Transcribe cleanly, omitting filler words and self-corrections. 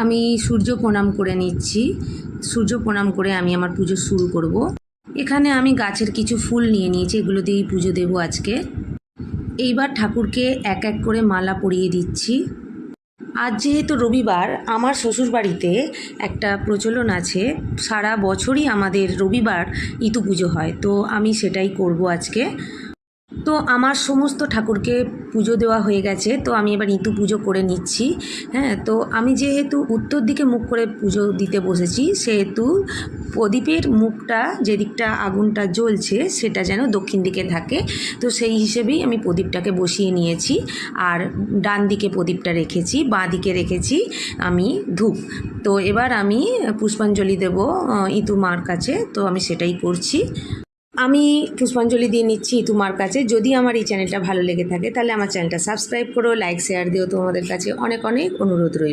আমি সূর্য প্রণাম করে নিচ্ছি। সূর্য প্রণাম করে আমি আমার পুজো শুরু করব। এখানে আমি গাছের কিছু ফুল নিয়ে নিয়েছি, এগুলো দিয়েই পুজো দেবো আজকে। এইবার ঠাকুরকে এক এক করে মালা পরিয়ে দিচ্ছি। আজ যেহেতু রবিবার, আমার শ্বশুরবাড়িতে একটা প্রচলন আছে, সারা বছরই আমাদের রবিবার ইতু পুজো হয়, তো আমি সেটাই করব আজকে। তো আমার সমস্ত ঠাকুরকে পুজো দেওয়া হয়ে গেছে, তো আমি এবার ইতু পুজো করে নিচ্ছি। হ্যাঁ, তো আমি যেহেতু উত্তর দিকে মুখ করে পুজো দিতে বসেছি, সেহেতু প্রদীপের মুখটা, যেদিকটা আগুনটা জ্বলছে সেটা যেন দক্ষিণ দিকে থাকে, তো সেই হিসেবেই আমি প্রদীপটাকে বসিয়ে নিয়েছি। আর ডান দিকে প্রদীপটা রেখেছি, বাঁ দিকে রেখেছি আমি ধূপ। তো এবার আমি পুষ্পাঞ্জলি দেব ইতু মার কাছে, তো আমি সেটাই করছি। আমি পুষ্পাঞ্জলি দিয়ে নিচ্ছি তোমার কাছে। যদি আমার এই চ্যানেলটা ভালো লেগে থাকে তাহলে আমার চ্যানেলটা সাবস্ক্রাইব করো, লাইক শেয়ার দিও। তোমাদের কাছে অনেক অনেক অনুরোধ রইল।